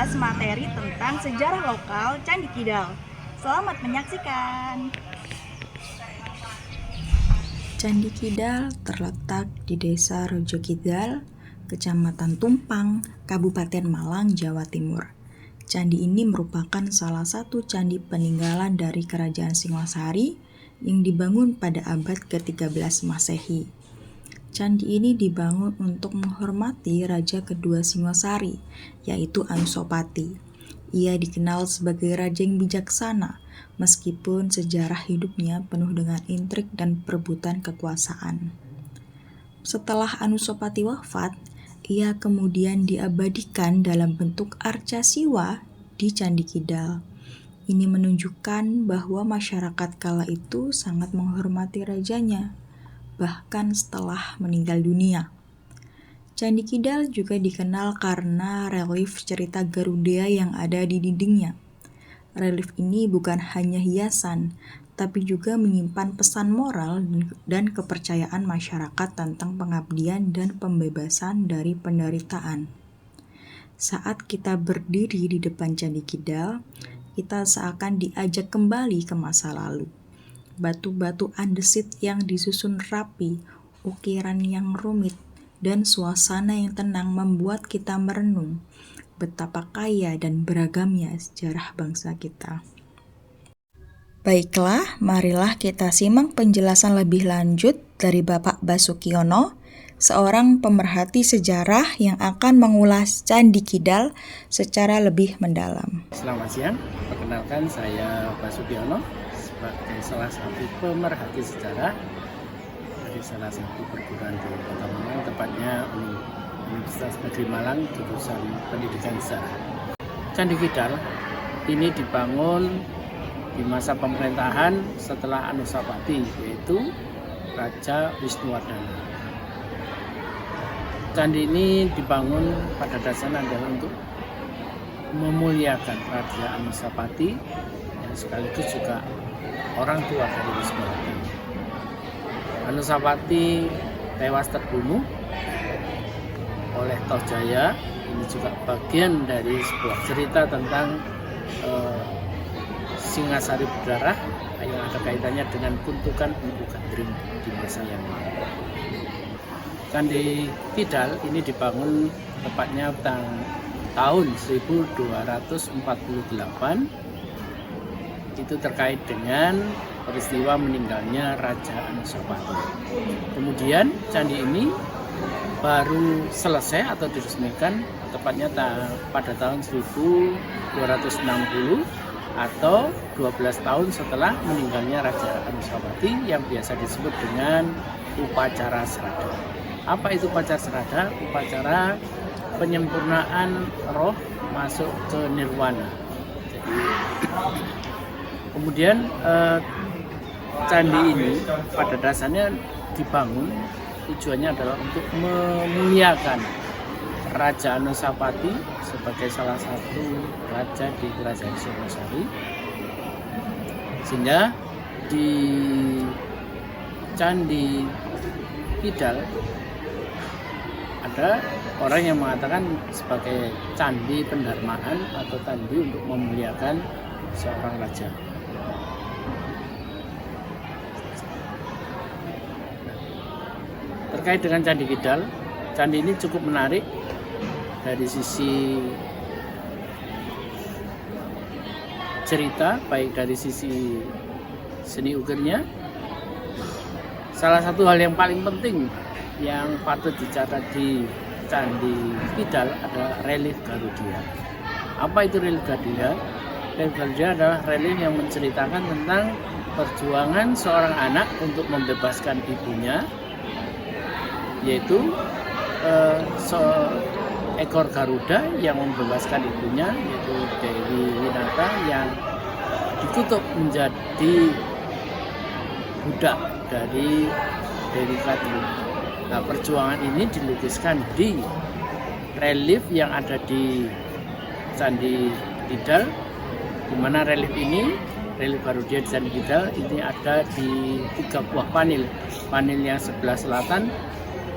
membahas materi tentang sejarah lokal Candi Kidal. Selamat menyaksikan. Candi Kidal terletak di Desa Rojo Kidal, Kecamatan Tumpang, Kabupaten Malang, Jawa Timur. Candi ini merupakan salah satu candi peninggalan dari Kerajaan Singosari yang dibangun pada abad ke-13 Masehi. Candi ini dibangun untuk menghormati Raja kedua Singosari, yaitu Anusapati. Ia dikenal sebagai raja yang bijaksana, meskipun sejarah hidupnya penuh dengan intrik dan perebutan kekuasaan. Setelah Anusapati wafat, ia kemudian diabadikan dalam bentuk arca Siwa di Candi Kidal. Ini menunjukkan bahwa masyarakat kala itu sangat menghormati rajanya, bahkan setelah meninggal dunia. Candi Kidal juga dikenal karena relief cerita Garuda yang ada di dindingnya. Relief ini bukan hanya hiasan, tapi juga menyimpan pesan moral dan kepercayaan masyarakat tentang pengabdian dan pembebasan dari penderitaan. Saat kita berdiri di depan Candi Kidal, kita seakan diajak kembali ke masa lalu. Batu-batu andesit yang disusun rapi, ukiran yang rumit, dan suasana yang tenang membuat kita merenung betapa kaya dan beragamnya sejarah bangsa kita. Baiklah, marilah kita simak penjelasan lebih lanjut dari Bapak Basukiono, seorang pemerhati sejarah yang akan mengulas Candi Kidal secara lebih mendalam. Selamat siang, perkenalkan saya Basukiono sebagai salah satu pemerhati sejarah dari salah satu perguruan di Kota Malang, tepatnya Universitas Negeri Malang, jurusan Pendidikan Sejarah. Candi Kidal ini dibangun di masa pemerintahan setelah Anusapati, yaitu Raja Wisnuwardana. Candi ini dibangun pada dasarnya adalah untuk memuliakan Raja Anusapati yang sekaligus juga orang tua dari Wisnuwardana. Anusapati tewas terbunuh oleh Tohjaya. Ini juga bagian dari sebuah cerita tentang Singasari berdarah yang ada kaitannya dengan kuntukan Empu Gandring di masa yang lalu. Candi Kidal ini dibangun tepatnya tahun 1248. Itu terkait dengan peristiwa meninggalnya Raja Anusapati. Kemudian candi ini baru selesai atau diresmikan tepatnya pada tahun 1260 atau 12 tahun setelah meninggalnya Raja Anusapati yang biasa disebut dengan upacara serada. Apa itu upacara serada? Upacara penyempurnaan roh masuk ke nirwana. Kemudian candi ini pada dasarnya dibangun tujuannya adalah untuk memuliakan Raja Anusapati sebagai salah satu raja di Kerajaan Singosari, sehingga di Candi Kidal ada orang yang mengatakan sebagai candi pendarmaan atau candi untuk memuliakan seorang raja. Terkait dengan Candi Kidal, candi ini cukup menarik dari sisi cerita, baik dari sisi seni ukirnya. Salah satu hal yang paling penting yang patut dicatat di Candi Kidal adalah relief Garuda. Apa itu relief Garuda? Relief Garuda adalah relief yang menceritakan tentang perjuangan seorang anak untuk membebaskan ibunya, yaitu seekor Garuda yang membebaskan ibunya, yaitu Dewi Winata yang ditutup menjadi budak dari Dewi Katu. Nah, perjuangan ini dilukiskan di relief yang ada di Candi Kidal, di mana relief ini, relief Garuda di Candi Kidal ini ada di 3 buah panel. Panel yang sebelah selatan,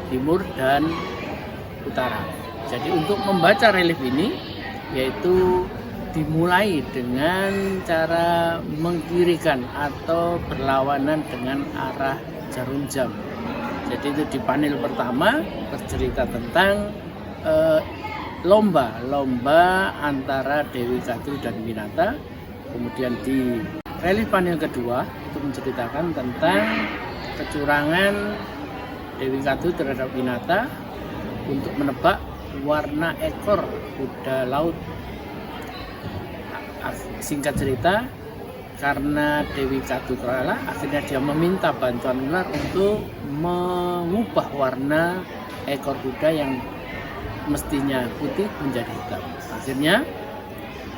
timur, dan utara. Jadi untuk membaca relief ini yaitu dimulai dengan cara mengkirikan atau berlawanan dengan arah jarum jam. Jadi itu di panel pertama bercerita tentang lomba antara Dewi Kadru dan Winata. Kemudian di relief panel kedua itu menceritakan tentang kecurangan Dewi Kadru terhadap Winata untuk menebak warna ekor kuda laut. Singkat cerita, karena Dewi Kadru kalah, akhirnya dia meminta bantuan ular untuk mengubah warna ekor kuda yang mestinya putih menjadi hitam. Akhirnya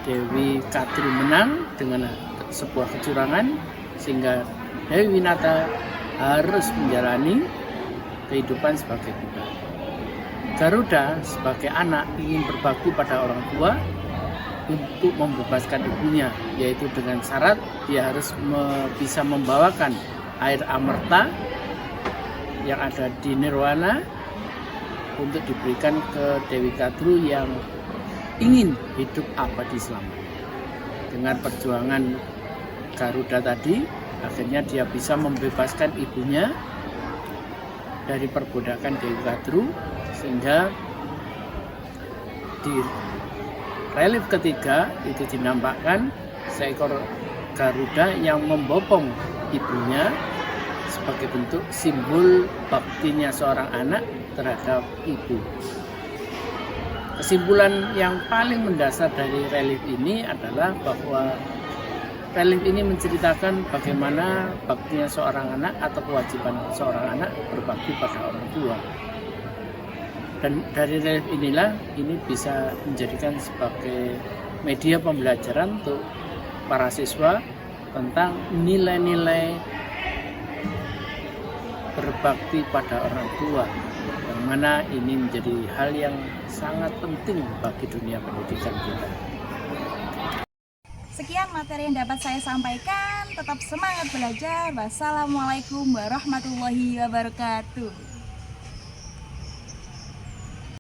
Dewi Kadru menang dengan sebuah kecurangan, sehingga Dewi Winata harus menjalani kehidupan sebagai kuda. Garuda sebagai anak ingin berbakti pada orang tua untuk membebaskan ibunya, yaitu dengan syarat dia harus bisa membawakan air amerta yang ada di Nirwana untuk diberikan ke Dewi Kadru yang ingin hidup abadi selamanya. Dengan perjuangan Garuda tadi, akhirnya dia bisa membebaskan ibunya dari perbudakan Dewi Kadru, sehingga di relief ketiga itu dinampakkan seekor Garuda yang membopong ibunya sebagai bentuk simbol baktinya seorang anak terhadap ibu. Kesimpulan yang paling mendasar dari relief ini adalah bahwa relief ini menceritakan bagaimana baktinya seorang anak atau kewajiban seorang anak berbakti pada orang tua. Dan dari relief inilah ini bisa menjadikan sebagai media pembelajaran untuk para siswa tentang nilai-nilai berbakti pada orang tua, yang mana ini menjadi hal yang sangat penting bagi dunia pendidikan kita. Sekian materi yang dapat saya sampaikan. Tetap semangat belajar. Wassalamualaikum warahmatullahi wabarakatuh.